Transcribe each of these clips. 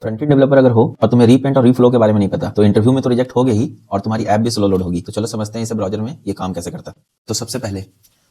Front end developer अगर हो और तुम्हें रीपेंट और रीफ्लो के बारे में नहीं पता तो इंटरव्यू में तो रिजेक्ट होगे ही और तुम्हारी ऐप भी स्लो लोड होगी। तो चलो समझते हैं इसे ब्राउजर में ये काम कैसे करता है। तो सबसे पहले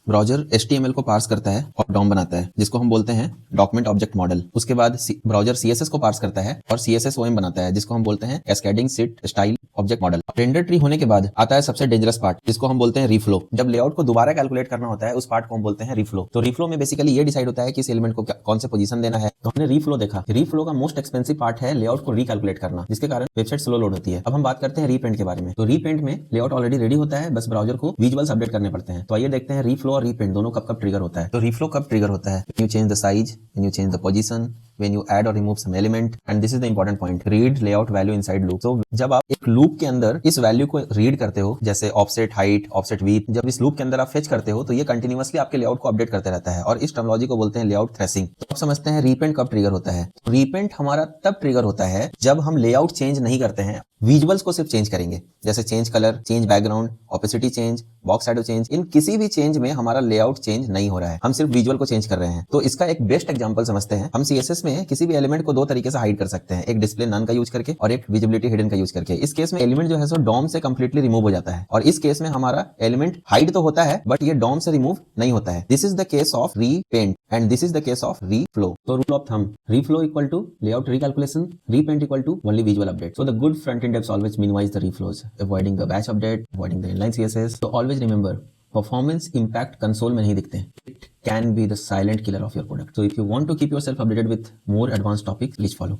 ब्राउजर HTML को पार्स करता है और डॉम बनाता है जिसको हम बोलते हैं डॉक्यूमेंट ऑब्जेक्ट मॉडल। उसके बाद ब्राउजर CSS को पार्स करता है और CSS OM बनाता है जिसको हम बोलते हैं cascading seat style object model. Render tree होने के बाद आता है सबसे डेंजरस पार्ट जिसको हम बोलते हैं रीफ्लो। जब लेआउट को दोबारा कैलकुलेट करना होता है उस पार्ट को हम बोलते हैं रीफ्लो। तो रीफ्लो में बेसिकली ये डिसाइड होता है कि इस एलिमेंट को कौन से पोजीशन देना है। तो हमने रीफ्लो देखा। रीफ्लो का मोस्ट एक्सपेंसिव पार्ट है लेआउट को रिकैलकुलेट करना जिसके कारण वेबसाइट स्लो लोड होती है। अब हम बात करते हैं रीपेंट के बारे में। तो रीपेंट में लेआउट ऑलरेडी रेडी होता है, बस ब्राउजर को विजुअल्स अपडेट करने पड़ते हैं। तो आइए देखते हैं रीफ्लो और रीपेंट दोनों कब कब ट्रिगर होता है। तो रीफ्लो कब ट्रिगर होता है? When you change the size, when you change the position, when you add or remove some element, and this is the important point, read layout value inside loop. So जब आप एक loop के अंदर इस value को read करते हो जैसे ऑफसेट हाइट, ऑफसेट विड्थ, जब इस लूप के अंदर आप फेच करते हो तो ये कंटिन्यूअसली आपके लेआउट को अपडेट करते रहता है और इस टर्मिनोलॉजी को बोलते हैं लेआउट थ्रेसिंग। तो अब समझते हैं रीपेंट कब ट्रिगर होता है। रीपेंट हमारा तब ट्रिगर होता है जब हम लेआउट चेंज नहीं करते हैं, विजुअल्स को सिर्फ चेंज करेंगे, जैसे change colour, change background, opacity change, box shadow change. इन किसी भी चेंज में हमारा लेआउट चेंज नहीं हो रहा है, हम सिर्फ विजुअल को चेंज कर रहे हैं। तो इसका एक बेस्ट एग्जांपल समझते हैं। हम CSS में किसी भी एलिमेंट को दो तरीके से हाइड कर सकते हैं, एक डिस्प्ले नन का यूज करके और एक विजिबिलिटी हिडन का यूज करके। इस केस में एलिमेंट जो है सो डॉम से कंप्लीटली रिमूव हो जाता है और इस केस में हमारा एलिमेंट हाइड तो होता है बट ये डॉम से रिमूव नहीं होता है। This is the case of repaint and this is the case of reflow. तो rule of thumb, reflow equal to layout recalculation, repaint equal to only visual update. So the good front end devs always minimize the reflows, avoiding the batch update, avoiding the inline CSS. So always remember, performance impact console में नहीं दिखते हैं. It can be the silent killer of your product. So if you want to keep yourself updated with more advanced topics, please follow.